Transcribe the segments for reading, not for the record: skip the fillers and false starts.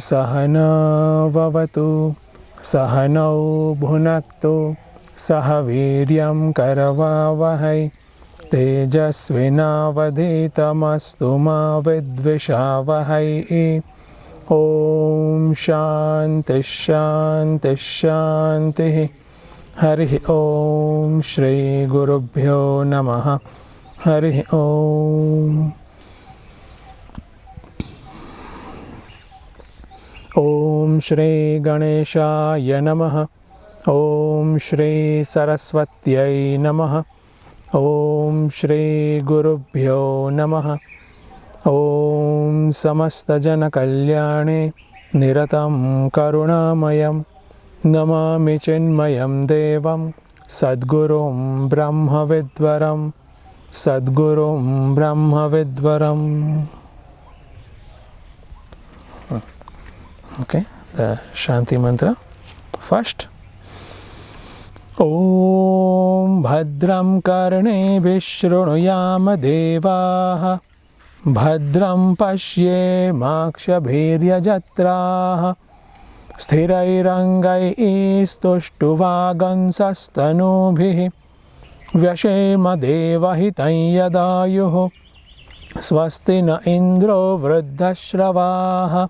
Sahana vavatu sahanau bhunaktu sahaviryam karavavahai tejasvinavadhitamastu ma vidvishavahai. Om Shanti Shanti Shanti. Hari Om Shri Gurubhyo Namaha. Hari Om. Om Shri Ganeshaya Namaha. Om Shri Saraswatyai Namaha. Om Shri Gurubhyo Namaha. Om Samasta Jana Kalyane Niratam Karunamayam Namami Chinmayam Devam Sadgurum Brahma Vidvaram Sadgurum Brahma Vidvaram. Okay, the Shanti mantra first. Om Bhadram Karne Vishrunuyama Devaha Bhadram Pashye Makshabhirya Jatraha Sthirairangai Istushtuvagansastanubhihi Vyashema Devahitan Yadayuho Swasti na Indro Vruddhashravaha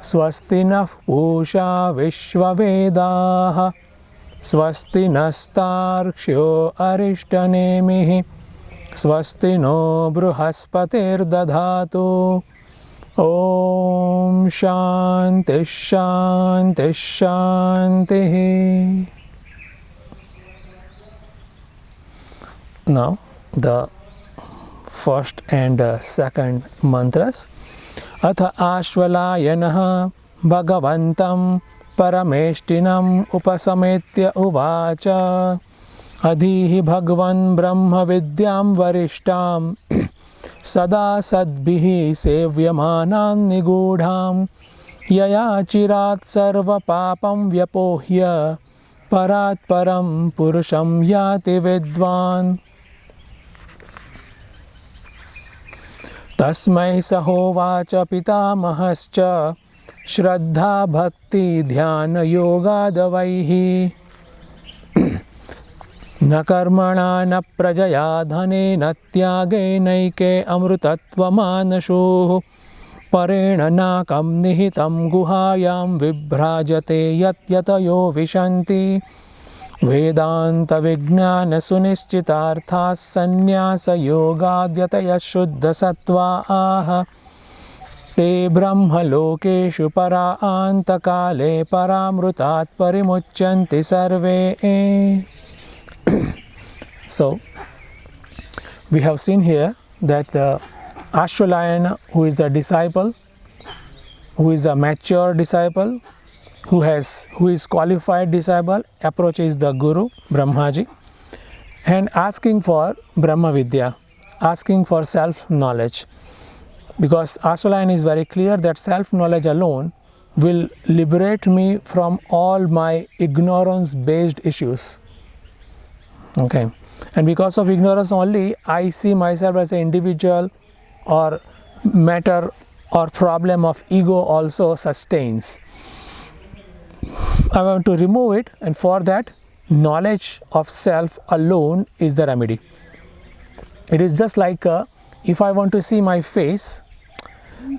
Swasti na Pusha Vishwavedaha Swasti nastarksho Arishtanemihi Swasti no Bruhaspatir Dadhatu. Om Shanti Shanti Shanti. Now the first and second mantras. Atha Ashvalayanaha Bhagavantam Parameshtinam Upasametya Uvacha Adhihi Bhagwan Brahma Vidyam Varishtam Sada Sadbhihi Sevyamanan Nigudham Yaya Chirat Sarva Papam Vyapohya Parat Param Purusham Yati Vidvan. Tasmai Sahovacha Pitamahascha Shraddha Bhakti Dhyana Yoga Davaihi Na karmana na prajaya dhane na tyage naike amrutatva manasho parena nakam nihitam guhayam vibhrajate yat yatayo vishanti vedanta vijnana sunischitarthas sannyasa yogadyataya shuddha sattva aha te brahma lokeshu para antakale paramrutat parimuchanti sarve. So, we have seen here that the Ashvalayana, who is a disciple, who is a mature disciple, who is qualified disciple, approaches the Guru, Brahmaji, and asking for Brahma Vidya, asking for self-knowledge. Because Ashvalayana is very clear that self-knowledge alone will liberate me from all my ignorance-based issues. Okay, and because of ignorance only, I see myself as an individual, or matter or problem of ego also sustains. I want to remove it, and for that, knowledge of self alone is the remedy. It is just like if I want to see my face,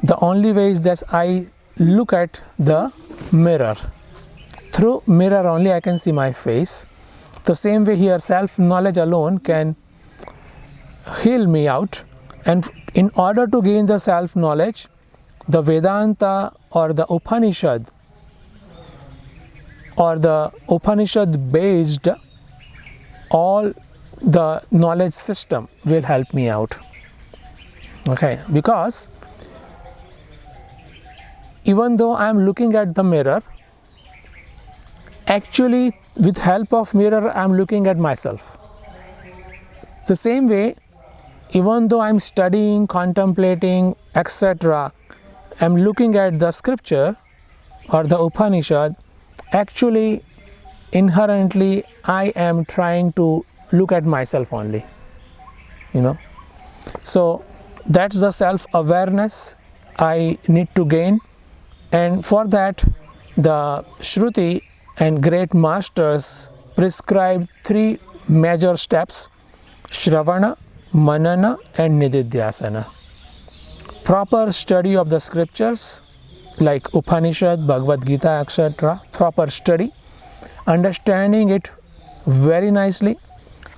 the only way is that I look at the mirror. Through mirror only I can see my face. The same way here, self-knowledge alone can heal me out, and In order to gain the self-knowledge, the Vedanta or the Upanishad based all the knowledge system will help me out. Okay, because even though I am looking at the mirror, actually with help of mirror I am looking at myself. The same way, even though I am studying, contemplating, etc., I am looking at the scripture or the Upanishad, actually inherently I am trying to look at myself only, So that's the self-awareness I need to gain, and for that the Shruti and great masters prescribe 3 major steps: Shravana, Manana and Nididhyasana. Proper study of the scriptures like Upanishad, Bhagavad Gita, etc. Proper study, understanding it very nicely,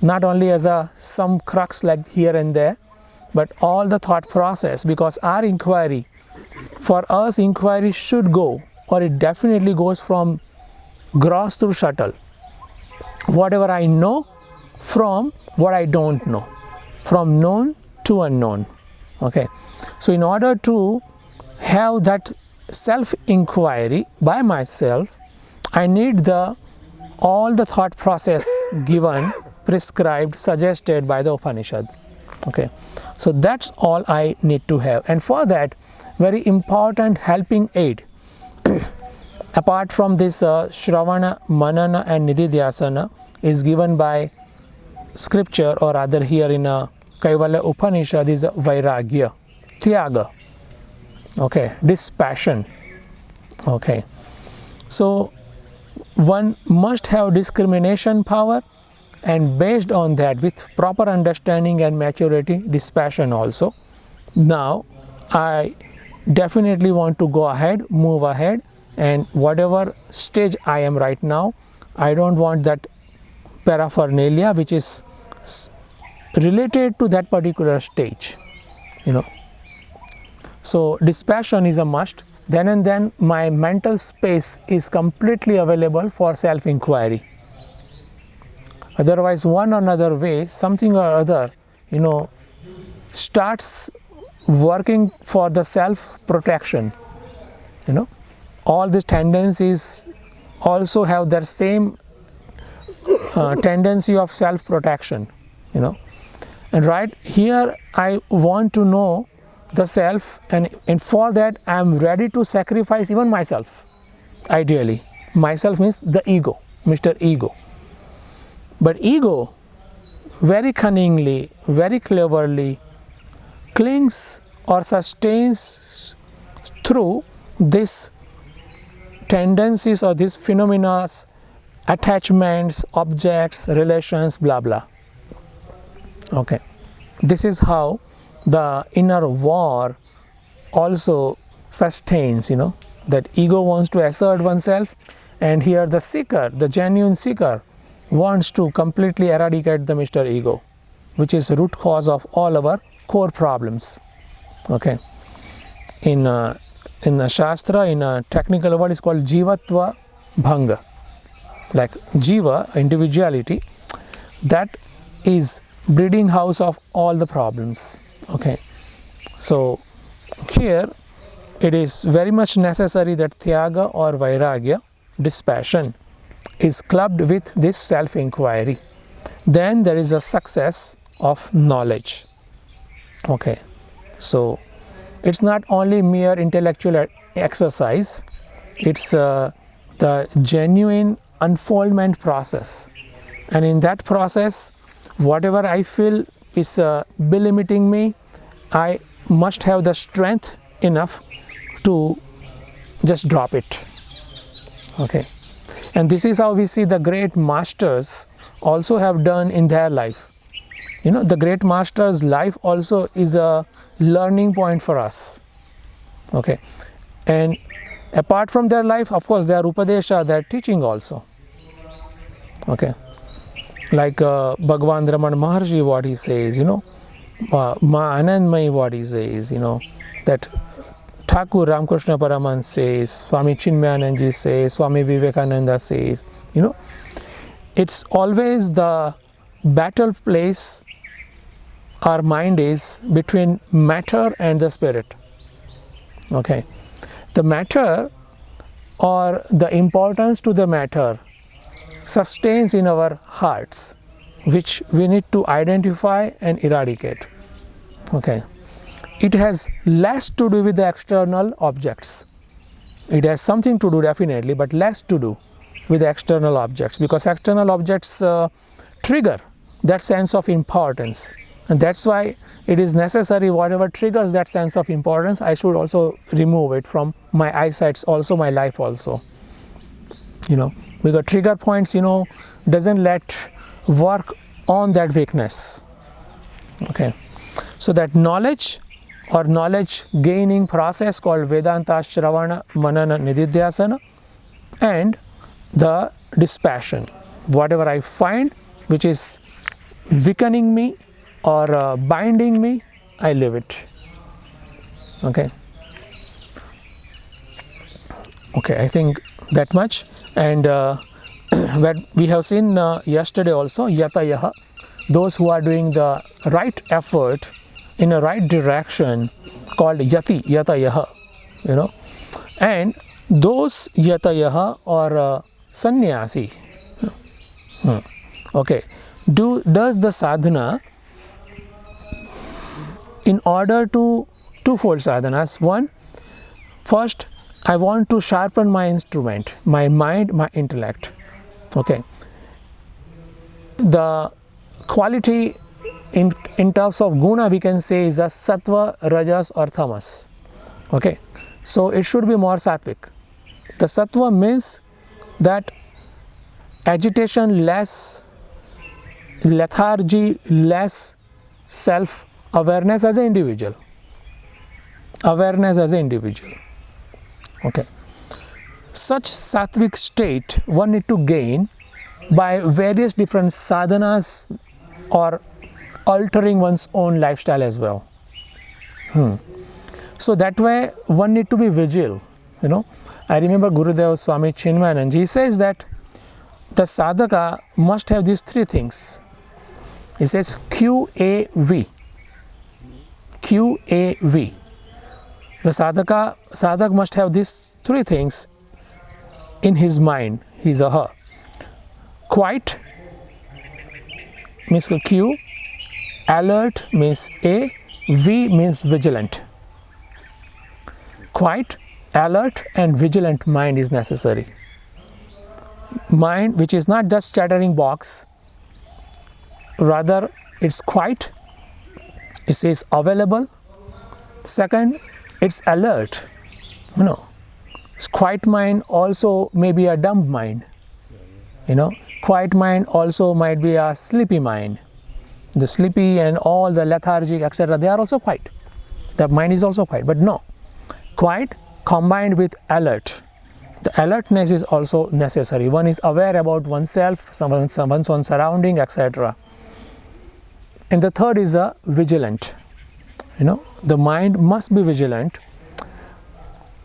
not only as some crux like here and there, but all the thought process, because our inquiry, for us inquiry should go, or it definitely goes from gross to subtle. Whatever I know from what I don't know, from known to unknown. Okay, so in order to have that self-inquiry by myself, I need all the thought process given, prescribed, suggested by the Upanishad. Okay, so that's all I need to have, and for that, very important helping aid apart from this Shravana, Manana and Nididhyasana is given by scripture, or rather here in Kaivalya Upanishad, is Vairagya, Tyaga, okay, dispassion. Okay, so one must have discrimination power, and based on that, with proper understanding and maturity, dispassion also. Now I definitely want to go ahead, move ahead, and whatever stage I am right now, I don't want that paraphernalia which is related to that particular stage, So dispassion is a must. Then and then my mental space is completely available for self-inquiry. Otherwise, one or another way, something or other, starts working for the self-protection. All these tendencies also have their same tendency of self-protection, And right here, I want to know the self, and for that I am ready to sacrifice even myself. Ideally, myself means the ego, Mr. Ego. But ego very cunningly, very cleverly clings or sustains through these tendencies or these phenomena, attachments, objects, relations, blah blah. Okay, this is how the inner war also sustains, that ego wants to assert oneself, and here the seeker, the genuine seeker, wants to completely eradicate the Mr. Ego, which is root cause of all our core problems. Okay, in the Shastra, in a technical word, is called Jivatva Bhanga, like Jiva, individuality, that is breeding house of all the problems. Okay, so here it is very much necessary that Tyaga or Vairagya, dispassion, is clubbed with this self-inquiry. Then there is a success of knowledge. Okay, so it's not only mere intellectual exercise, it's the genuine unfoldment process, and in that process, whatever I feel is belimiting me, I must have the strength enough to just drop it. Okay, and this is how we see the great masters also have done in their life. The great master's life also is a learning point for us. Okay, and apart from their life, of course, their upadesha, their teaching also. Okay, like Bhagavan Ramana Maharshi, what he says, Anandamayi what he says, that Thakur Ramakrishna Paraman says, Swami Chinmaya says, Swami Vivekananda says, it's always the battle place. Our mind is between matter and the spirit. Okay, the matter or the importance to the matter sustains in our hearts, which we need to identify and eradicate. Okay, it has less to do with the external objects. It has something to do definitely, but less to do with the external objects, because external objects trigger that sense of importance, and that's why it is necessary whatever triggers that sense of importance, I should also remove it from my eyesight, also my life also. Because trigger points, doesn't let work on that weakness. Okay, so that knowledge or knowledge gaining process called Vedanta Shravana Manana Nididhyasana, and the dispassion, whatever I find which is weakening me or binding me, I leave it. Okay, I think that much. And what we have seen yesterday also, yatayaha, those who are doing the right effort in a right direction, called yatayaha, and those yatayaha or sannyasi. Okay, does the sadhana in order to twofold sadhanas. One, first, I want to sharpen my instrument, my mind, my intellect. Okay, the quality in terms of guna we can say is a sattva, rajas or tamas. Okay, so it should be more sattvic. The sattva means that agitation less, lethargy less, self awareness as an individual. Okay, such sattvic state one need to gain by various different sadhanas or altering one's own lifestyle as well. So that way one need to be vigil. I remember Gurudev Swami Chinmaya, he says that the sadhaka must have these three things. He says QAV. The sadhak must have these three things in his mind, his or her. Quiet means Q, alert means A, V means vigilant. Quiet, alert and vigilant mind is necessary. Mind which is not just chattering box, rather it's quiet, it says available. Second, it's alert. Quiet mind also may be a dumb mind. Quiet mind also might be a sleepy mind. The sleepy and all the lethargic, etc., they are also quiet. The mind is also quiet, but no. Quiet combined with alert. The alertness is also necessary. One is aware about oneself, one's own surrounding, etc. And the third is a vigilant. The mind must be vigilant.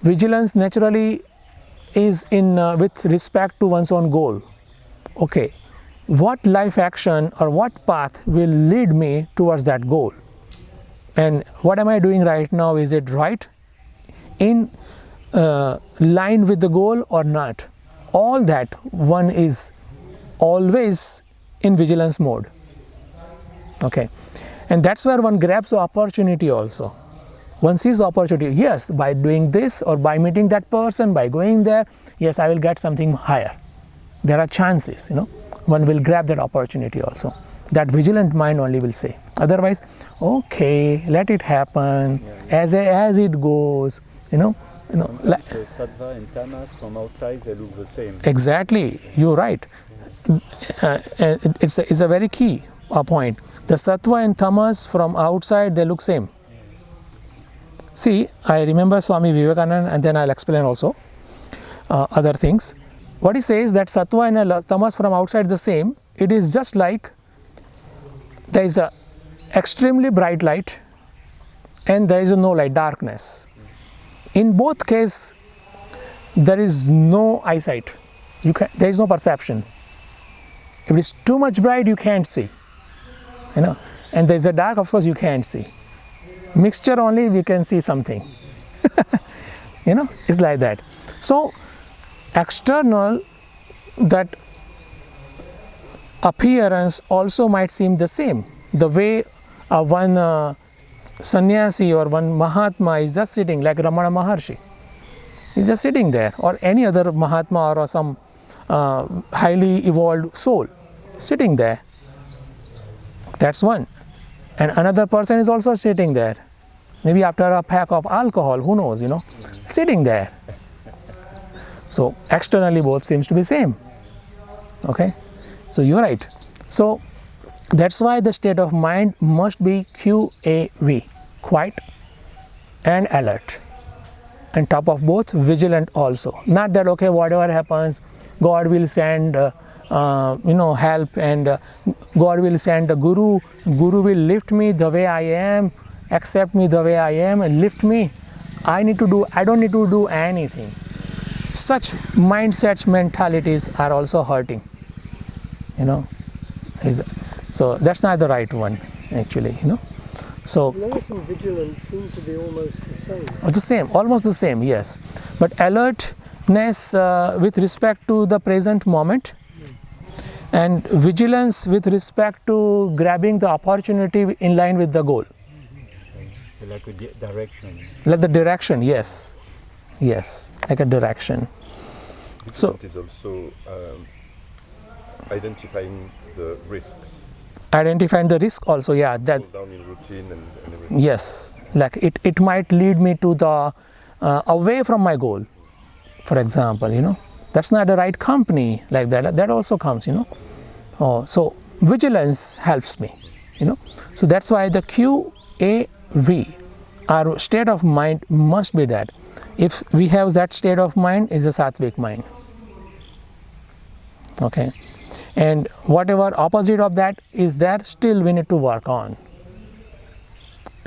Vigilance naturally is in with respect to one's own goal. Okay, what life action or what path will lead me towards that goal? And what am I doing right now? Is it right? In line with the goal or not? All that one is always in vigilance mode. Okay, and that's where one grabs the opportunity also. One sees the opportunity, yes, by doing this or by meeting that person, by going there, yes, I will get something higher. There are chances, one will grab that opportunity also. That vigilant mind only will say. Otherwise, okay, let it happen, as it goes, So sattva and tamas from outside, they look the same. Exactly, you're right. It's a very key point. The sattva and tamas from outside, they look same. See, I remember Swami Vivekananda, and then I'll explain also other things. What he says that sattva and tamas from outside the same. It is just like there is a extremely bright light and there is no light, darkness. In both cases, there is no eyesight. There is no perception. If it is too much bright, you can't see. And there is a dark, of course, you can't see. Mixture only, we can see something. It's like that. So, external, that appearance also might seem the same. The way one sannyasi or one Mahatma is just sitting, like Ramana Maharshi. He's just sitting there, or any other Mahatma or some highly evolved soul sitting there. That's one. And another person is also sitting there. Maybe after a pack of alcohol, who knows, sitting there. So externally both seems to be same. Okay, so you're right. So that's why the state of mind must be QAV, quiet and alert. And top of both, vigilant also. Not that, okay, whatever happens, God will send help, and God will send a guru. Guru will lift me the way I am, accept me the way I am, and lift me. I don't need to do anything. Such mindsets, mentalities are also hurting. So that's not the right one, actually. So alert and vigilant seem to be almost the same. Almost the same, yes. But alertness with respect to the present moment, and vigilance with respect to grabbing the opportunity in line with the goal. So like a direction. Like the direction, yes, like a direction. So it is also identifying the risks. Identifying the risk also, yeah. That down in routine and everything. Yes, like it might lead me to the away from my goal, for example. That's not the right company, like that. That also comes, so vigilance helps me, So that's why the QAV, our state of mind must be that. If we have that state of mind, is a sattvic mind. Okay, and whatever opposite of that is there, still we need to work on.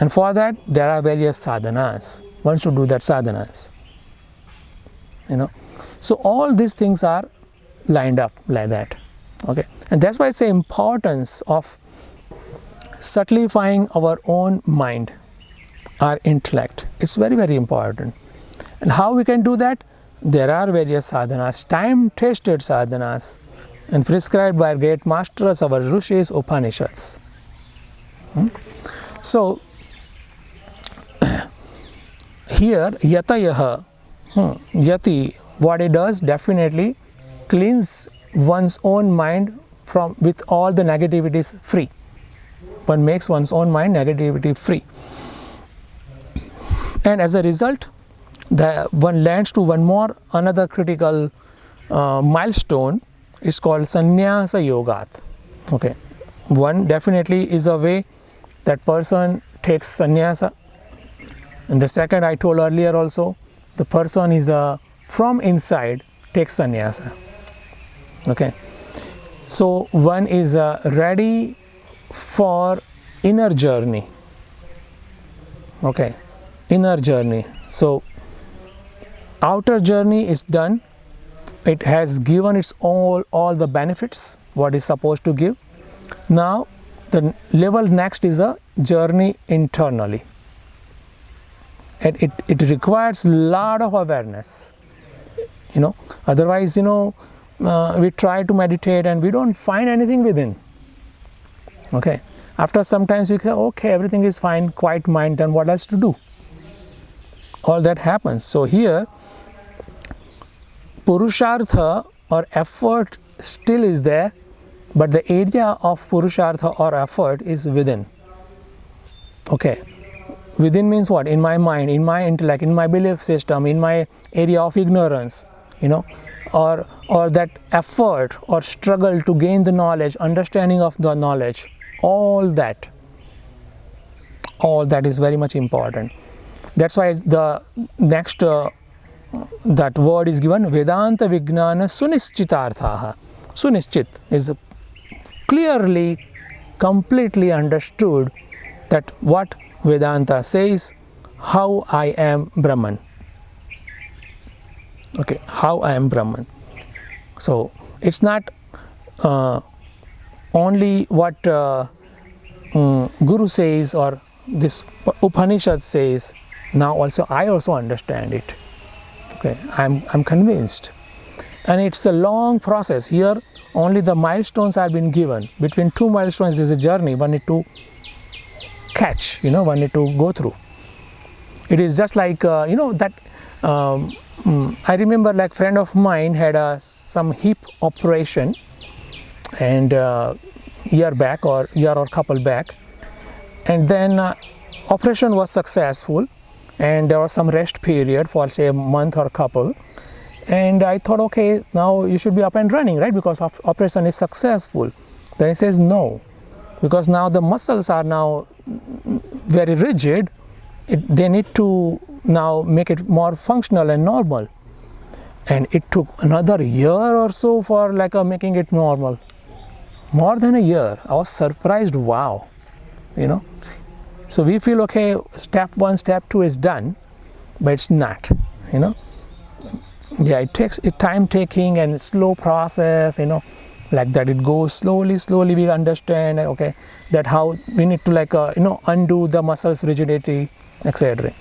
And for that, there are various sadhanas. One should do that sadhanas. So all these things are lined up like that. Okay, and that's why it's the importance of subtlifying our own mind, our intellect. It's very, very important. And how we can do that? There are various sadhanas, time-tested sadhanas, and prescribed by great masters, our rishis, Upanishads. So here, yatayaha, yati, what it does, definitely cleans one's own mind with all the negativities free. One makes one's own mind negativity free. And as a result, one lands to another critical milestone. It's called sannyasa yogat. Okay, one definitely is a way that person takes sannyasa. And the second, I told earlier also, the person is from inside takes sannyasa. Okay, so one is ready for inner journey. Okay, inner journey. So outer journey is done. It has given its all the benefits what is supposed to give. Now the level next is a journey internally. And it requires a lot of awareness. Otherwise, we try to meditate and we don't find anything within. Okay, after sometimes we say, okay, everything is fine, quiet mind, and what else to do? All that happens. So here, purushartha or effort still is there, but the area of purushartha or effort is within. Okay, within means what? In my mind, in my intellect, in my belief system, in my area of ignorance, or that effort or struggle to gain the knowledge, understanding of the knowledge, all that is very much important. That's why the next that word is given, Vedanta Vijnana Sunischitarthaha. Sunischit is clearly, completely understood that what Vedanta says, how I am Brahman. Okay, how I am Brahman. So it's not only what Guru says or this Upanishad says. Now also I also understand it. Okay, I'm convinced, and it's a long process. Here only the milestones have been given. Between two milestones is a journey one need to catch. One need to go through. It is just like that. I remember like friend of mine had some hip operation, and year or couple back, and then operation was successful, and there was some rest period for say a month or couple, and I thought, okay, now you should be up and running, right, because operation is successful. Then he says no, because now the muscles are now very rigid. They need to now make it more functional and normal, and it took another year or so for like making it normal. More than a year. I was surprised. Wow, so we feel okay, step 1, step 2 is done, but it's not. Yeah, it takes time taking and slow process, like that. It goes slowly we understand, okay, that how we need to like undo the muscles rigidity, etc.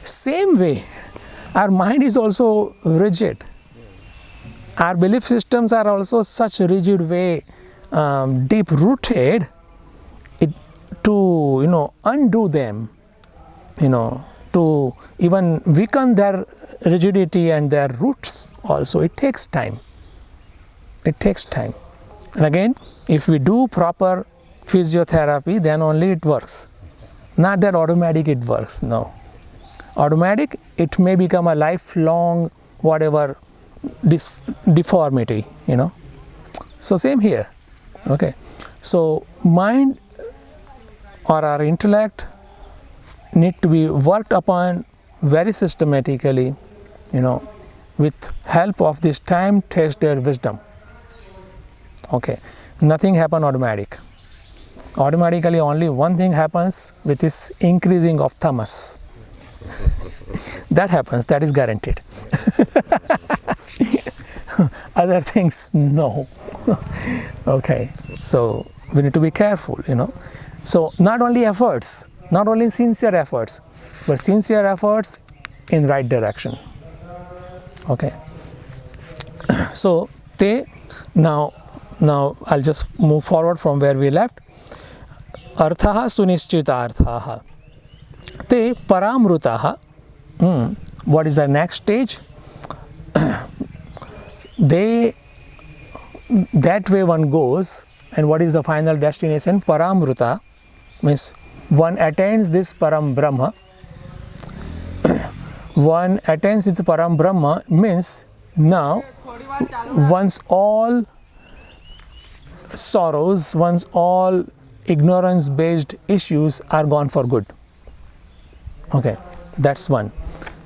Same way our mind is also rigid. Our belief systems are also such a rigid way, deep rooted. To undo them, to even weaken their rigidity and their roots also, it takes time. And again, if we do proper physiotherapy, then only it works. Not that automatic it works, no. Automatic, it may become a lifelong whatever deformity, So same here, okay. So mind or our intellect need to be worked upon very systematically, with help of this time-tested wisdom. Okay, nothing happen automatic. Automatically only one thing happens, which is increasing of tamas. That happens, that is guaranteed. Other things, no. Okay, so we need to be careful, So not only efforts, not only sincere efforts, but sincere efforts in right direction. Okay. So now I'll just move forward from where we left. Arthaha sunischitarthaha. Te paramrutaha. What is the next stage? That way one goes, and what is the final destination? Paramruta means one attains this Param Brahma. One attains this Param Brahma means now once all sorrows, once all ignorance based issues are gone for good. Okay, that's one.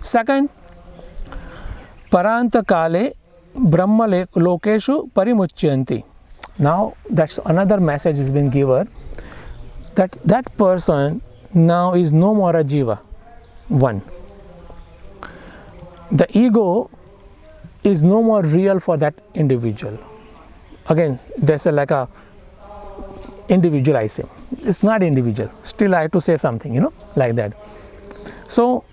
Second, Paranta Kale Brahma Lokeshu Parimuchyanti. Now that's another message has been given, that person now is no more a jiva. One, the ego is no more real for that individual. Again, there's like a individualize him. It's not individual. Still I have to say something, like that. So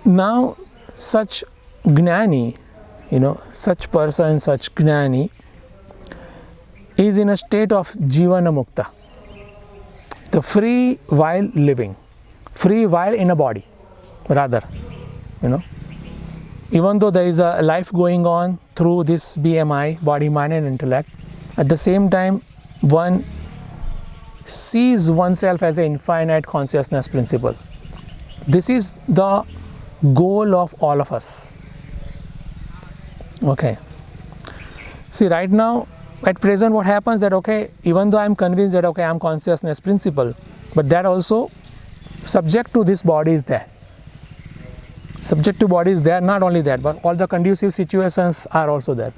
now such gnani, such person, such gnani is in a state of jivana mukta, the free while living, free while in a body, rather, even though there is a life going on through this BMI, body, mind and intellect, at the same time one sees oneself as an infinite consciousness principle. This is the goal of all of us. Okay. See, right now, at present, what happens that, okay, even though I am convinced that, okay, I am consciousness principle, but that also subject to this body is there. Subject to body is there, not only that, but all the conducive situations are also there.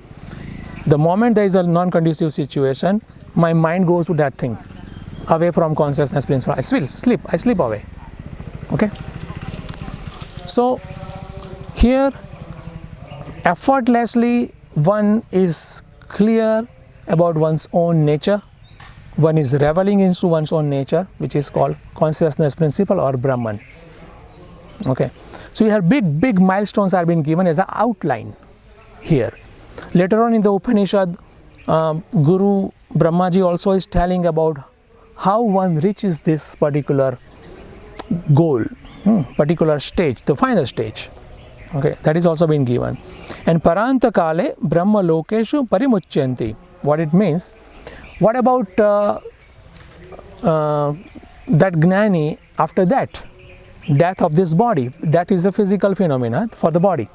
The moment there is a non-conducive situation, my mind goes to that thing. away from consciousness principle. I slip away. Okay. So here effortlessly one is clear about one's own nature. One is reveling into one's own nature, which is called consciousness principle or Brahman. Okay. So here big milestones are being given as an outline here. Later on in the Upanishad, Guru Brahmaji also is telling about how one reaches this particular goal, particular stage, the final stage. Okay, that is also been given. And Paranta Kale Brahma Lokeshu Parimuchyanti. What it means? What about that Gnani after that? Death of this body. That is a physical phenomena for the body.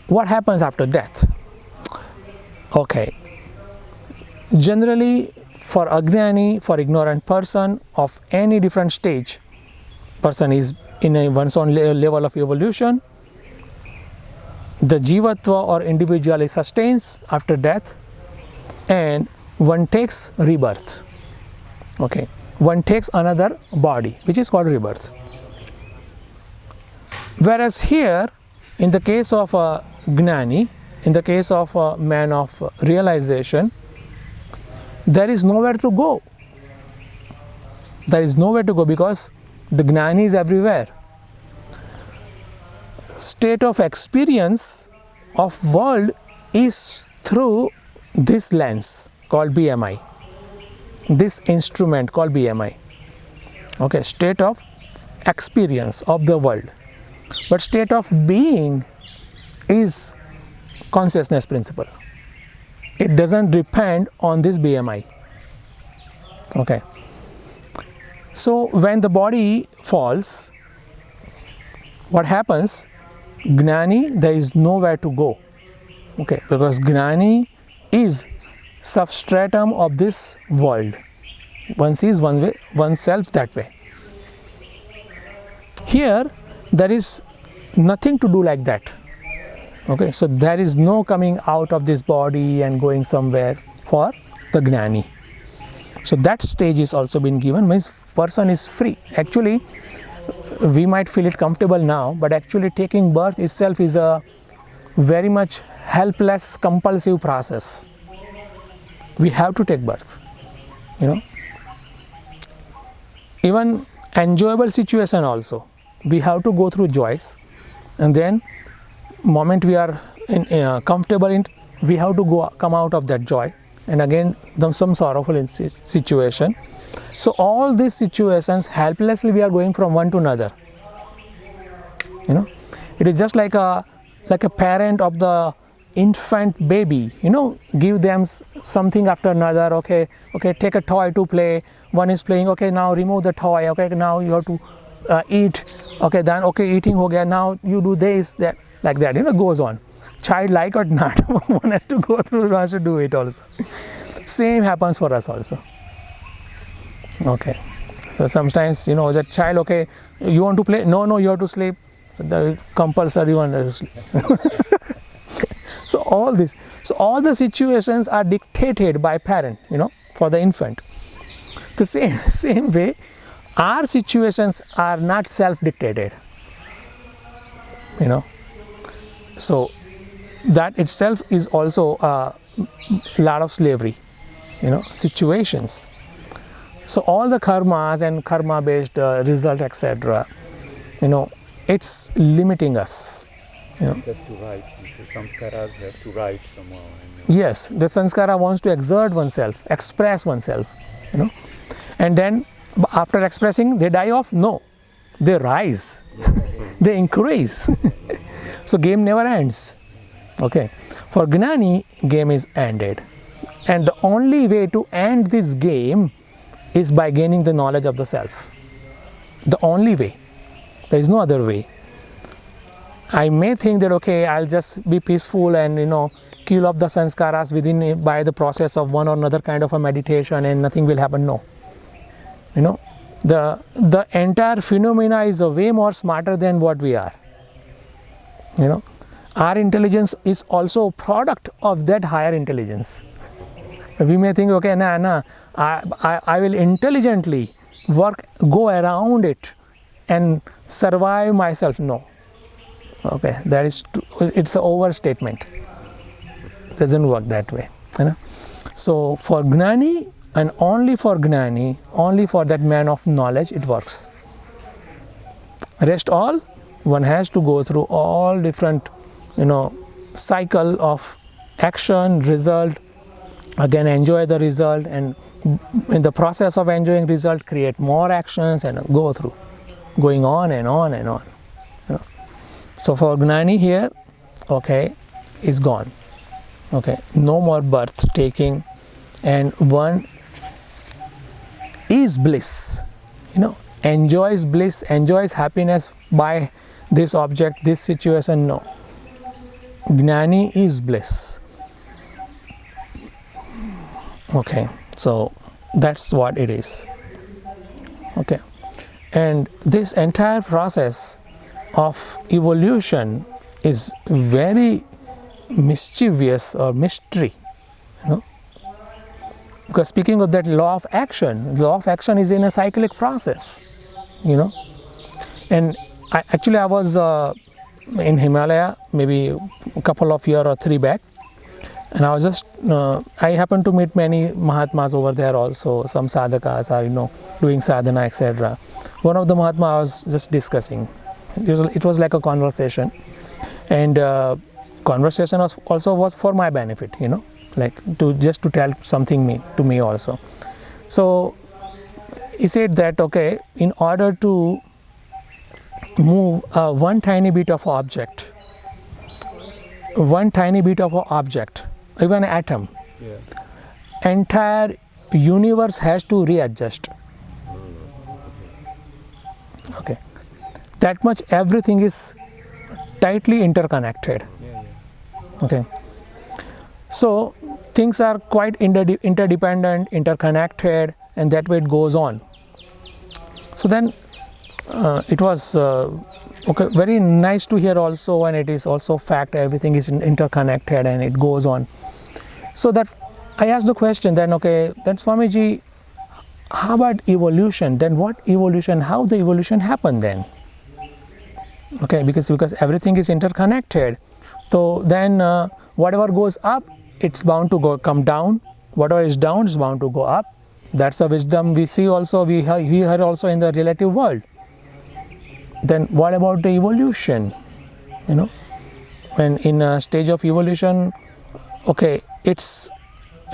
What happens after death? Okay. Generally, for Agnani, for ignorant person of any different stage, person is in one's own level of evolution, the jivatva or individuality sustains after death, and one takes rebirth. Okay, one takes another body, which is called rebirth. Whereas here, in the case of a Gnani, in the case of a man of realization, there is nowhere to go. There is nowhere to go because the Gnani is everywhere. State of experience of world is through this lens called BMI, this instrument called BMI. Okay, state of experience of the world. But state of being is consciousness principle. It doesn't depend on this BMI. Okay. So when the body falls, what happens? Gnani, there is nowhere to go. Okay, because Gnani is substratum of this world. One sees one way, oneself that way. Here, there is nothing to do like that. Okay, so there is no coming out of this body and going somewhere for the Gnani. So that stage is also been given, means person is free. Actually, we might feel it comfortable now, but actually taking birth itself is a very much helpless, compulsive process. We have to take birth, you know. Even enjoyable situation also, we have to go through joys, and then moment we are comfortable in, we have to come out of that joy, and again some sorrowful situation. So all these situations, helplessly we are going from one to another. You know, it is just like a parent of the infant baby. You know, give them something after another. Okay, take a toy to play. One is playing. Okay, now remove the toy. Okay, now you have to eat. Okay, then eating ho gaya. Now you do this, that, like that. You know, goes on. Child like or not, one has to go through, one has to do it also. Same happens for us also. Okay, so sometimes, you know, the child, okay, you want to play? No, you have to sleep. So the compulsory one has to sleep. So all the situations are dictated by parent, you know, for the infant. The same way, our situations are not self-dictated, you know. So that itself is also a lot of slavery, you know, situations. So all the karmas and karma-based result, etc., you know, it's limiting us. You know. It has to ripe. The samskaras have to ripe somehow. Yes, the sanskara wants to exert oneself, express oneself, you know. And then after expressing, they die off? No, they rise, they increase. So game never ends. Okay, for Gnani, game is ended. And the only way to end this game is by gaining the knowledge of the self. The only way. There is no other way. I may think that, okay, I'll just be peaceful and, you know, kill off the sanskaras within by the process of one or another kind of a meditation and nothing will happen. No. You know, the entire phenomena is way more smarter than what we are. You know, our intelligence is also a product of that higher intelligence. We may think, okay, I will intelligently go around it and survive myself. No. Okay, that is it's an overstatement. Doesn't work that way. So for Gnani, and only for Gnani, only for that man of knowledge, it works. Rest all, one has to go through all different, cycle of action, result, again enjoy the result, and in the process of enjoying result, create more actions and go through, going on and on and on. So for Gnani here, okay, is gone. Okay, no more birth taking, and one is bliss, enjoys bliss, enjoys happiness by this object, this situation. No, Gnani is bliss. Okay, so that's what it is. Okay, and this entire process of evolution is very mischievous or mystery, because speaking of that law of action is in a cyclic process, and I was in Himalaya maybe a couple of years or 3 back, and I was just I happened to meet many Mahatmas over there also. Some sadhakas are doing sadhana, etc. One of the Mahatma I was just discussing. It was like a conversation, and conversation was for my benefit, like to tell something to me also. So he said that, okay, in order to move one tiny bit of object, even an atom, entire universe has to readjust. Okay, that much everything is tightly interconnected. Okay, so things are quite interdependent, interconnected, and that way it goes on. So then it was very nice to hear also, and it is also fact, everything is interconnected and it goes on. So that I asked the question then, okay, then Swamiji, how about evolution? Then what evolution, how the evolution happened then? Okay, because everything is interconnected. So then whatever goes up, it's bound to come down. Whatever is down is bound to go up. That's a wisdom we see also, we hear also in the relative world. Then what about the evolution? When in a stage of evolution, okay, it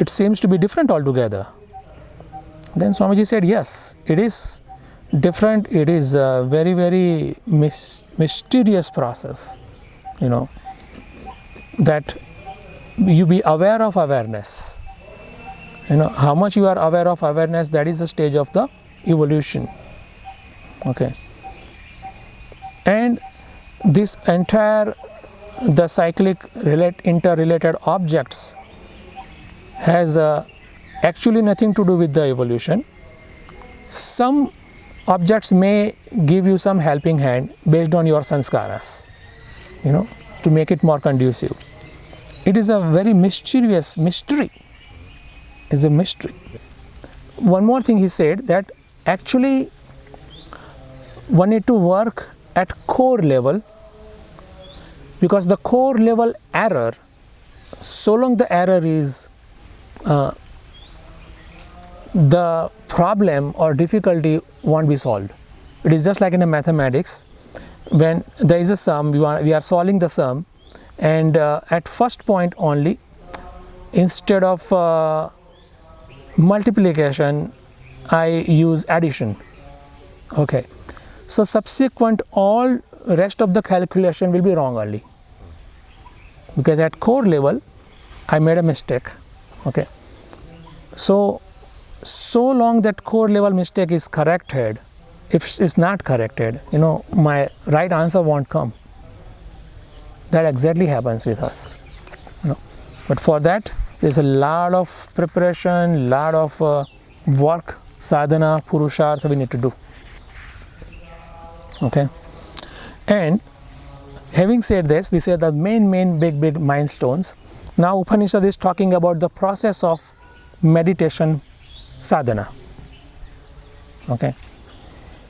seems to be different altogether. Then Swamiji said, yes, it is different. It is a very, very mysterious process, that you be aware of awareness. How much you are aware of awareness, that is the stage of the evolution. Okay. And this entire, the cyclic interrelated objects has actually nothing to do with the evolution. Some objects may give you some helping hand based on your sanskaras, to make it more conducive. It is a very mysterious mystery. It's a mystery. One more thing he said, that actually one need to work at core level, because the core level error, so long the error is the problem or difficulty won't be solved. It is just like in a mathematics, when there is a sum, we are solving the sum, and at first point only, instead of multiplication, I use addition. Okay, so subsequent all rest of the calculation will be wrong only, because at core level I made a mistake. Okay, so long that core level mistake is corrected, if it's not corrected, my right answer won't come. That exactly happens with us. But for that, there's a lot of preparation, lot of work, sadhana, purushartha we need to do. Okay, and having said this, these are the main big milestones. Now Upanishad is talking about the process of meditation sadhana. Okay.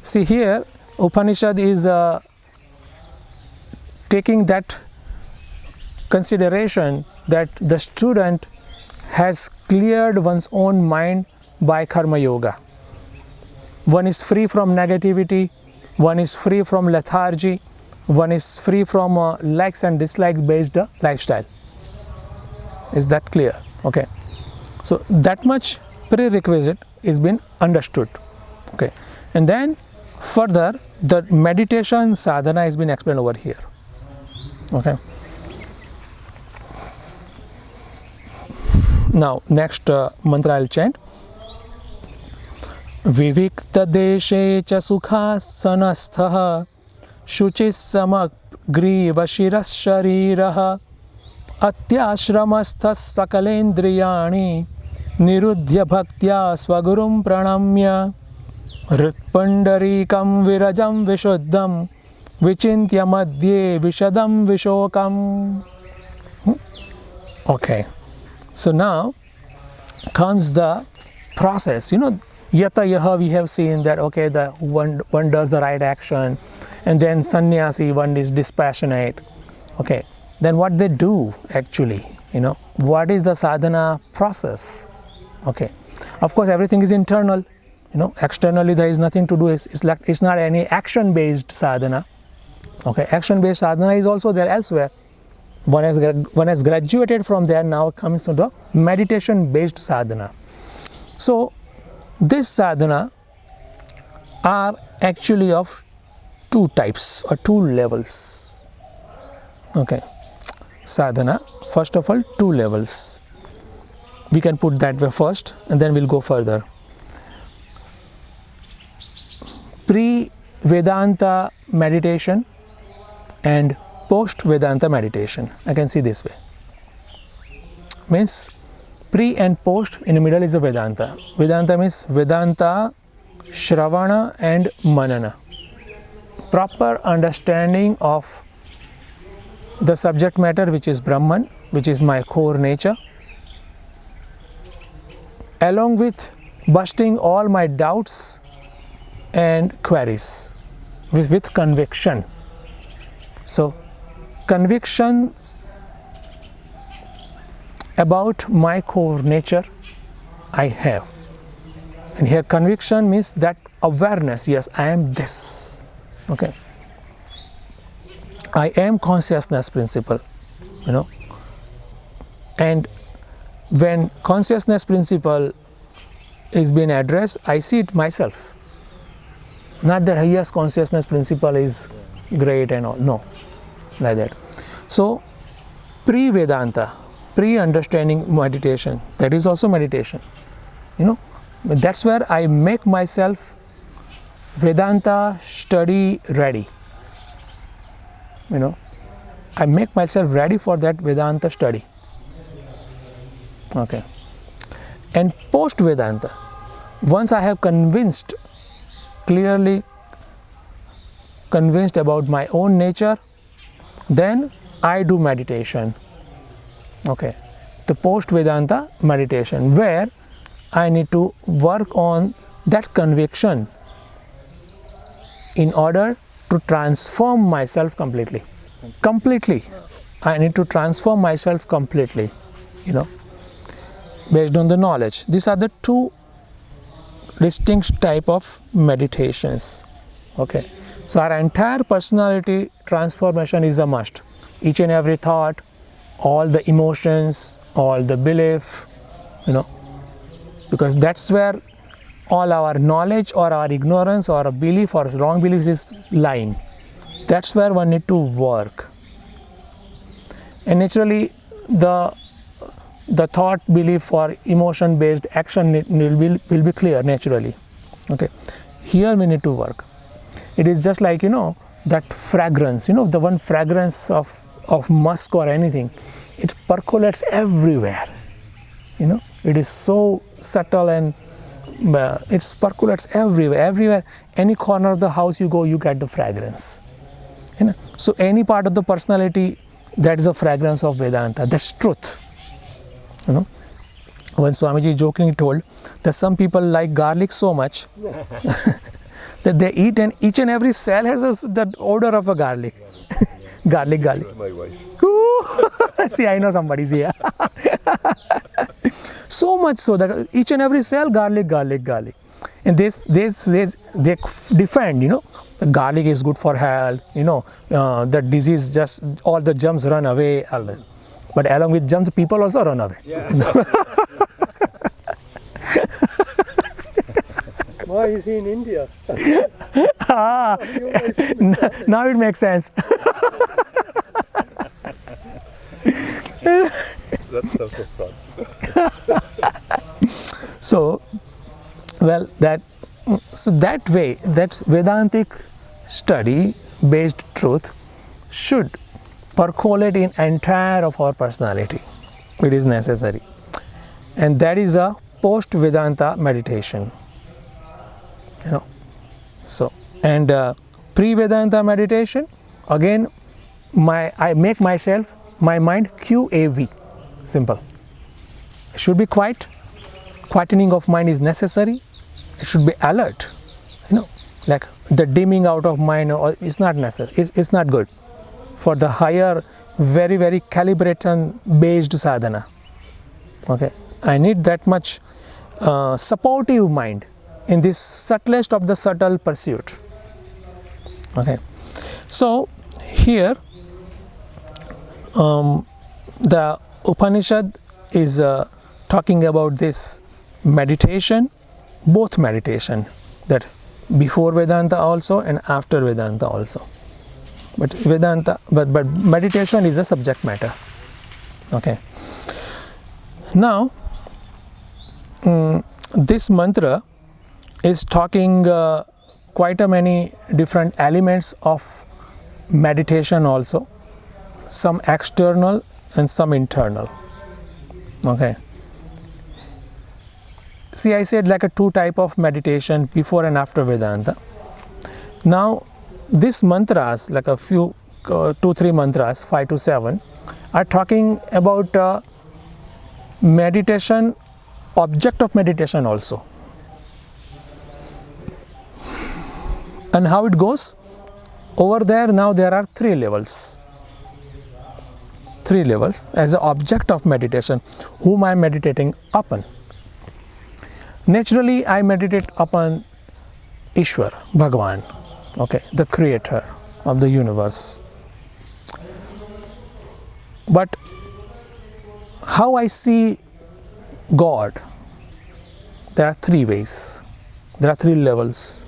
See here, Upanishad is taking that consideration that the student has cleared one's own mind by karma yoga. One is free from negativity, one is free from lethargy, one is free from likes and dislikes based lifestyle. Is that clear? Okay. So that much prerequisite is been understood. Okay. And then further the meditation sadhana has been explained over here. Okay. Now next mantra I'll chant. Vivikta deshe cha sukhasanastha shuchis samagriva shiras shariraha atyashramasthas sakalendriyani nirudhya bhaktya swagurum pranamya hritpandarikam virajam vishuddham vichintya madhye vishadam vishokam. Okay. So now comes the process. Yata yaha we have seen that, okay, the one does the right action, and then sannyasi, one is dispassionate. Okay. Then what they do actually, what is the sadhana process? Okay. Of course, everything is internal. Externally there is nothing to do. It's not any action-based sadhana. Okay. Action-based sadhana is also there elsewhere. One has graduated from there, now comes to the meditation-based sadhana. So this sadhana are actually of two types or two levels. Okay. Sadhana, first of all, two levels. We can put that way first and then we'll go further. Pre-Vedanta meditation and post-Vedanta meditation. I can see this way. Means pre and post, in the middle is a Vedanta. Vedanta means Vedanta, Shravana and Manana. Proper understanding of the subject matter, which is Brahman, which is my core nature, along with busting all my doubts and queries with conviction. So conviction about my core nature I have. And here conviction means that awareness, yes, I am this. Okay. I am consciousness principle, And when consciousness principle is being addressed, I see it myself. Not that, yes, consciousness principle is great and all. No, like that. So, pre-Vedanta, pre-understanding meditation, that is also meditation. That's where I make myself Vedanta study ready. I make myself ready for that Vedanta study. Okay. And post-Vedanta, once I have clearly convinced about my own nature, then I do meditation. Okay. The post-Vedanta meditation, where I need to work on that conviction in order to transform myself completely. I need to transform myself completely, based on the knowledge. These are the two distinct type of meditations. Okay. So our entire personality transformation is a must. Each and every thought, all the emotions, all the belief, because that's where all our knowledge or our ignorance or a belief or wrong beliefs is lying. That's where one need to work. And naturally, the thought, belief or emotion based action will be clear naturally. Okay. Here we need to work. It is just like, that fragrance, the one fragrance of musk or anything, it percolates everywhere. It is so subtle and it percolates everywhere. Any corner of the house you go, you get the fragrance. So any part of the personality, that is a fragrance of Vedanta. That's truth. when Swamiji jokingly told that some people like garlic so much that they eat and each and every cell has the odor of a garlic. Garlic. My wife. Ooh. See, I know somebody's here. So much so that each and every cell, garlic. And they defend, the garlic is good for health, the disease, just all the germs run away. But along with germs, people also run away. Yeah. Why is he in India? Now it makes sense. That's south of France. So, well, that way, that Vedantic study based truth should percolate in entire of our personality. It is necessary, and that is a post Vedanta meditation. So, and pre Vedanta meditation, again, I make myself my mind QAV, simple. It should be quiet. Quietening of mind is necessary. It should be alert. Like the dimming out of mind is not necessary. It's not good for the higher, very, very calibration based sadhana. Okay, I need that much supportive mind in this subtlest of the subtle pursuit. Okay, so here the Upanishad is talking about this meditation, both meditation, that before Vedanta also and after Vedanta also. But meditation is a subject matter. Okay. Now, this mantra is talking quite a many different elements of meditation also, some external and some internal. Okay. See, I said like a two type of meditation before and after Vedanta. Now, these mantras, like a few, 2-3 mantras, 5 to 7, are talking about meditation, object of meditation also. And how it goes? Over there, now there are 3 levels. 3 levels as an object of meditation, whom I am meditating upon. Naturally, I meditate upon Ishwar, Bhagavan, okay, the creator of the universe. But how I see God, there are 3 ways, there are 3 levels.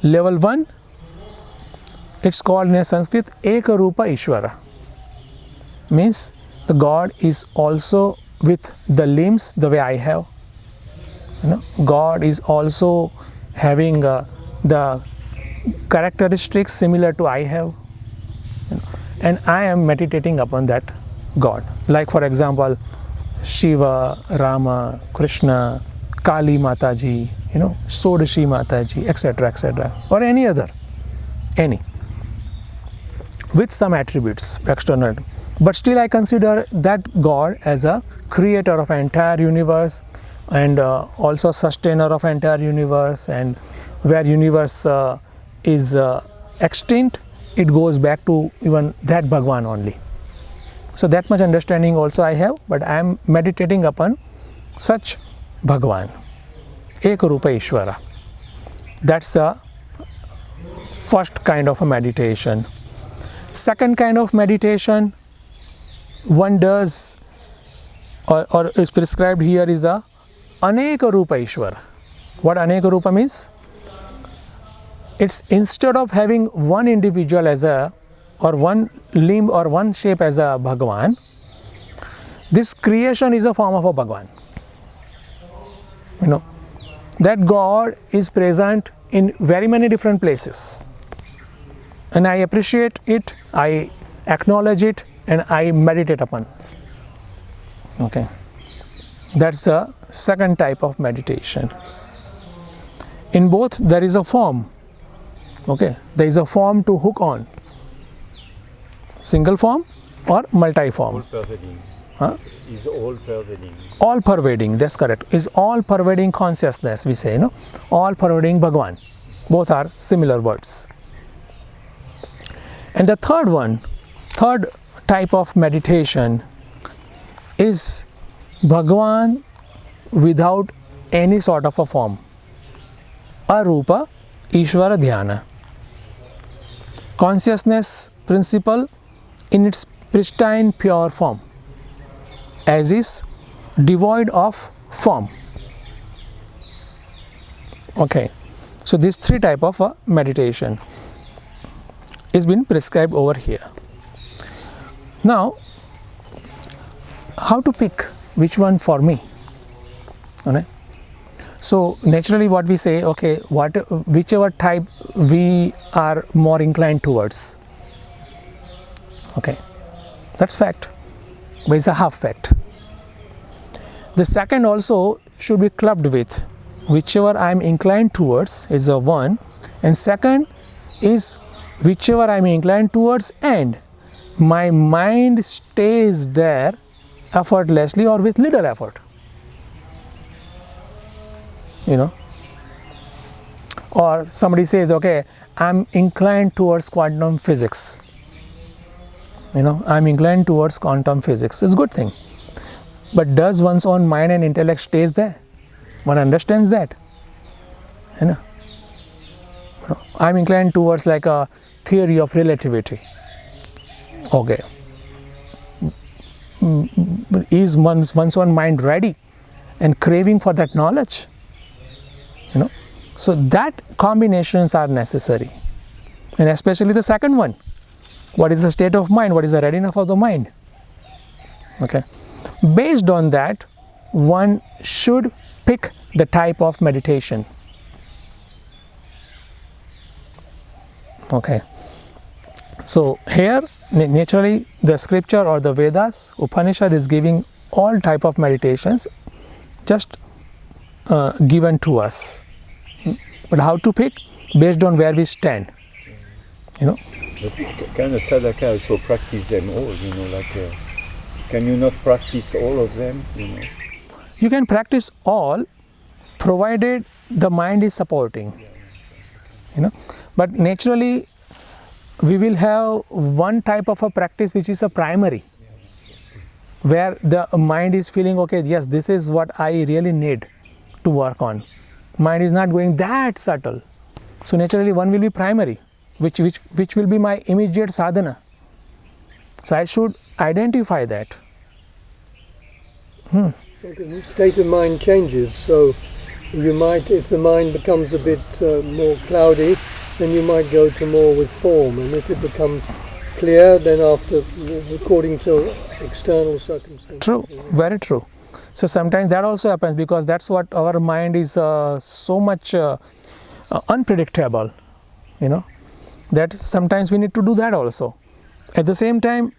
Level 1, it's called in Sanskrit Eka Rupa Ishwara. Means the God is also with the limbs the way I have. God is also having the characteristics similar to I have. And I am meditating upon that God. Like for example, Shiva, Rama, Krishna, Kali Mataji, Sodashi Mataji, etc., or any other, any, with some attributes, external. But still I consider that God as a creator of entire universe and also sustainer of entire universe, and where universe is extinct, it goes back to even that Bhagwan only. So that much understanding also I have, but I am meditating upon such Bhagwan, Eka Rupa Ishwara. That's the first kind of a meditation. Second kind of meditation one does or is prescribed here is a Aneka Rupa Ishwara. What Aneka Rupa means? It's instead of having one individual as a, or one limb or one shape as a Bhagavan, this creation is a form of a Bhagavan. That God is present in very many different places. And I appreciate it, I acknowledge it, and I meditate upon. Okay. That's a second type of meditation. In both there is a form. Okay, there is a form to hook on. Single form or multi-form. Is all pervading. All pervading, that's correct. Is all pervading consciousness, we say, no? All pervading Bhagavan. Both are similar words. And the third type of meditation is Bhagavan without any sort of a form. Arupa Ishvara Dhyana. Consciousness principle in its pristine pure form, as is devoid of form. Okay, so these three type of meditation is been prescribed over here. Now, how to pick which one for me? Alright. So naturally what we say, okay, whichever type we are more inclined towards. Okay, that's fact, but it's a half fact. The second also should be clubbed with whichever I am inclined towards is a one, and second is whichever I am inclined towards and my mind stays there effortlessly or with little effort. You know, or somebody says, okay, I'm inclined towards quantum physics. You know, I'm inclined towards quantum physics. It's a good thing. But does one's own mind and intellect stays there? One understands that. You know, I'm inclined towards like a theory of relativity. Okay. Is one's own mind ready and craving for that knowledge? You know, so that combinations are necessary, and especially the second one. What is the state of mind? What is the readiness of the mind? Okay, based on that, one should pick the type of meditation. Okay, so here naturally the scripture or the Vedas, Upanishad is giving all type of meditations just given to us, but how to pick based on where we stand, you know. But can a sadhaka also practice them all, you know, like can you not practice all of them, you know? You can practice all provided the mind is supporting, you know, but naturally we will have one type of a practice which is a primary, where the mind is feeling, okay, yes, this is what I really need to work on. Mind is not going that subtle. So naturally one will be primary, which will be my immediate sadhana. So I should identify that. The state of mind changes, so you might, if the mind becomes a bit more cloudy, then you might go to more with form, and if it becomes clear, then after, according to external circumstances. True, very true. So sometimes that also happens, because that's what our mind is so much unpredictable, you know, that sometimes we need to do that also. At the same time,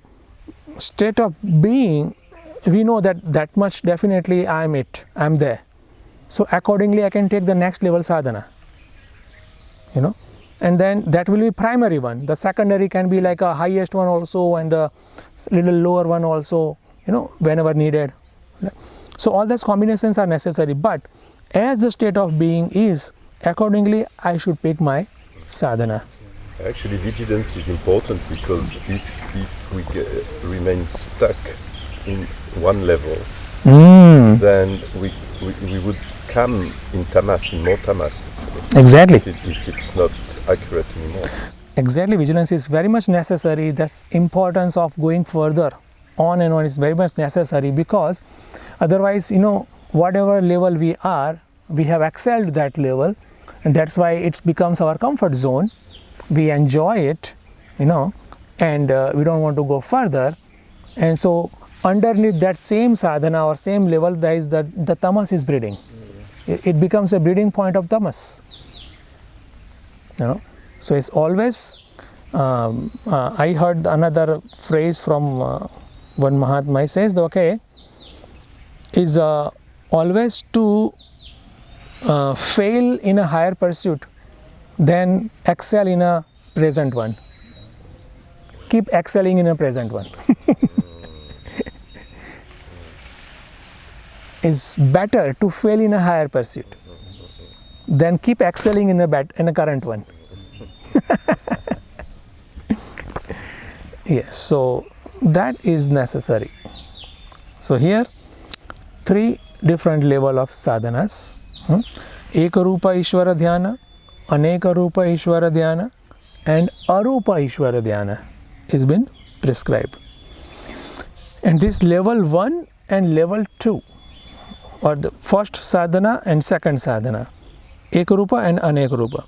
state of being, we know that much definitely I'm there. So accordingly I can take the next level sadhana, you know, and then that will be primary one. The secondary can be like a highest one also, and a little lower one also, you know, whenever needed. So all those combinations are necessary, but as the state of being is, accordingly I should pick my sadhana. Actually, vigilance is important, because if we remain stuck in one level, then we would come in tamas, in more tamas. Exactly. If it's not accurate anymore. Exactly, vigilance is very much necessary. That's importance of going further on and on is very much necessary, because otherwise, you know, whatever level we are, we have excelled that level, and that's why it becomes our comfort zone. We enjoy it, you know, and we don't want to go further. And so underneath that same sadhana or same level, there is the tamas is breeding. It becomes a breeding point of tamas, you know. So it's always I heard another phrase from one Mahatma. He says, okay, is always to fail in a higher pursuit than excel in a present one. Keep excelling in a present one. is better to fail in a higher pursuit than keep excelling in a current one. Yes, so that is necessary. So here 3 different level of sadhanas. Ekarupa Ishvara Dhyana, Aneka Rupa Ishvara Dhyana, and Arupa Ishvara Dhyana is been prescribed. And this level 1 and level 2, or the first sadhana and second sadhana, Ekarupa and Anekarupa.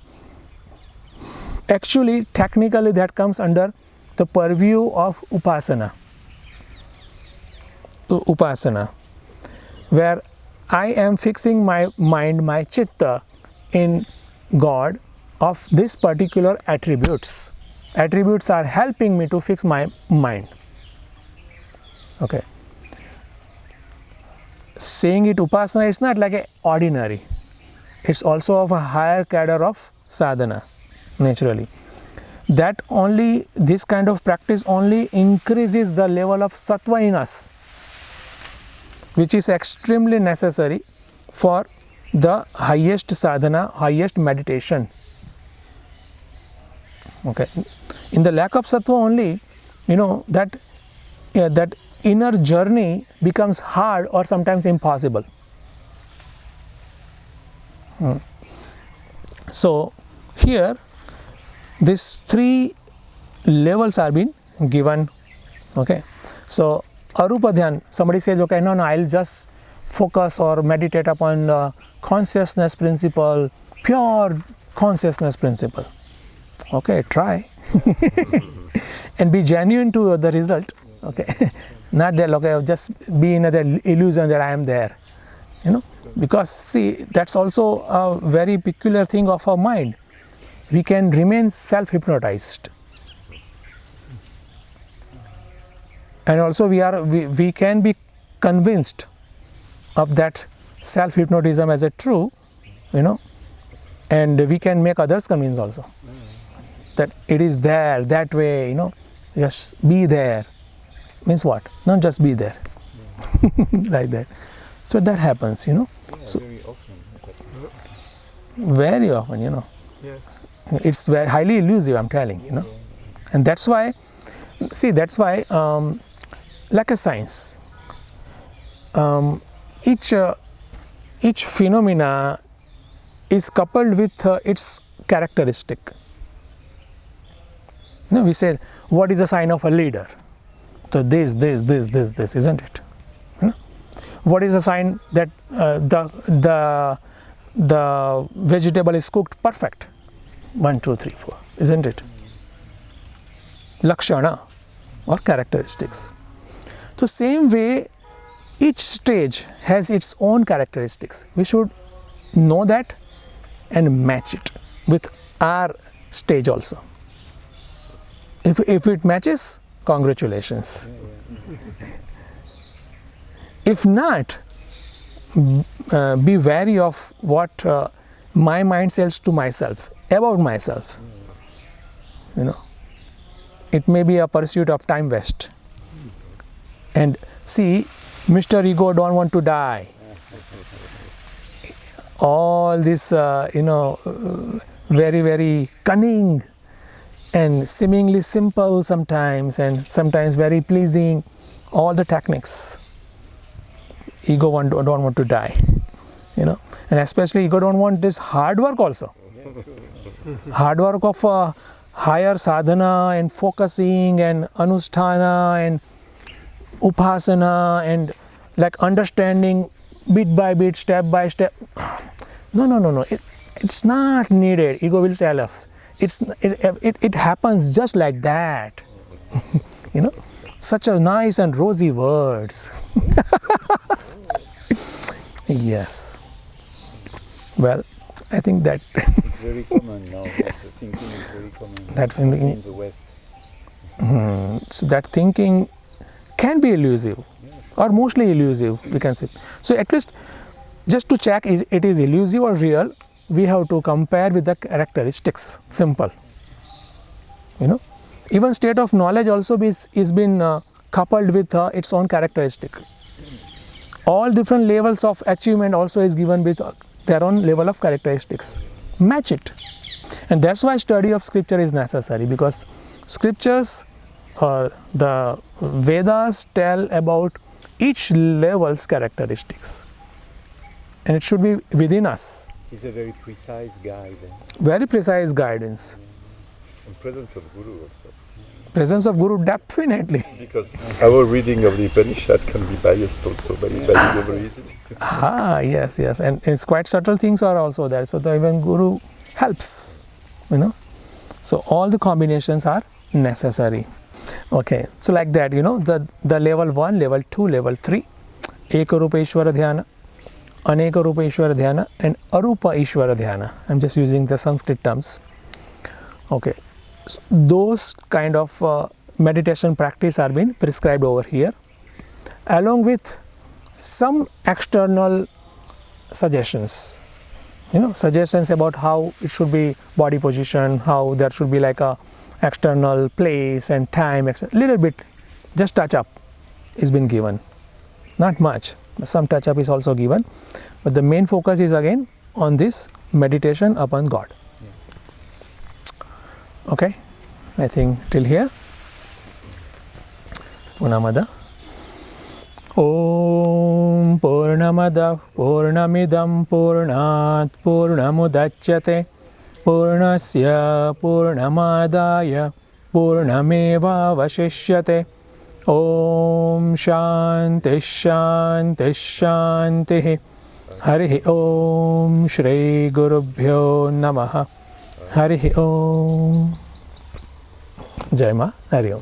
Actually, technically that comes under the purview of Upasana. Upasana, where I am fixing my mind, my chitta in God of this particular attributes. Attributes are helping me to fix my mind. Okay. Saying it Upasana is not like a ordinary. It's also of a higher cadre of sadhana, naturally. That only, this kind of practice only increases the level of sattva in us, which is extremely necessary for the highest sadhana, highest meditation. Okay. In the lack of sattva only, that inner journey becomes hard or sometimes impossible. So here these 3 levels are being given. Okay. So Arupa Dhyan, somebody says, okay, no, I'll just focus or meditate upon the consciousness principle, pure consciousness principle. Okay, try. And be genuine to the result. Okay. Not that, okay, just be in the illusion that I am there. Because see, that's also a very peculiar thing of our mind. We can remain self-hypnotized. And also we can be convinced of that self-hypnotism as a true, and we can make others convinced also that it is there, that way, just be there. Means what? Not just be there. Like that. So that happens, So very often. Very often, Yes. It's very highly elusive, I'm telling, And that's why, like a science, each phenomena is coupled with its characteristic. We say, what is a sign of a leader? So this, isn't it? What is a sign that the vegetable is cooked perfect? 1, 2, 3, 4, isn't it? Lakshana, or characteristics. So same way, each stage has its own characteristics. We should know that and match it with our stage also. If it matches, congratulations. If not, be wary of what my mind says to myself, about myself. It may be a pursuit of time waste. And see, Mr. Ego don't want to die. All this, very, very cunning and seemingly simple sometimes, and sometimes very pleasing, all the techniques. Ego don't want to die, and especially ego don't want this hard work also. Hard work of higher sadhana and focusing and anusthana and upasana and like understanding bit by bit, step by step. No. It's not needed. Ego will tell us. It happens just like that. Such a nice and rosy words. Yes. Well, I think that It's very common now. That thinking is very common that thinking, in the West. so that thinking can be elusive, or mostly elusive, we can say. So at least just to check is it is elusive or real, we have to compare with the characteristics. Simple. Even state of knowledge also is been coupled with its own characteristic. all different levels of achievement also is given with their own level of characteristics. Match it. And that's why study of scripture is necessary, because scriptures or the Vedas tell about each level's characteristics, and it should be within us. It is a very precise guide. Very precise guidance. And presence of Guru also. Presence of Guru, definitely. Because our reading of the Upanishad can be biased also by whoever is it. Yes, and it's quite subtle things are also there. So the even Guru helps, So all the combinations are necessary. Okay, so like that, the level 1, level 2, level 3, Eka Rupa Ishvara Dhyana, Aneka Rupa Ishvara Dhyana, and Arupa Ishvara Dhyana. I'm just using the Sanskrit terms. Okay, so those kind of meditation practice are being prescribed over here, along with some external suggestions. Suggestions about how it should be body position, how there should be like a external place and time, etc. Little bit, just touch up is been given. Not much, some touch up is also given, but the main focus is again on this meditation upon God. Okay, I think till here. Punamada. Om Purnamada Purnamidam Purnat Purnamudachyate Purnasya Purnamadaya Purnameva Vashishyate. Om Shanti Shanti Shanti. Hari Om Shri Gurubhyo Namaha. Hari Om. Jai Ma. Hari Om.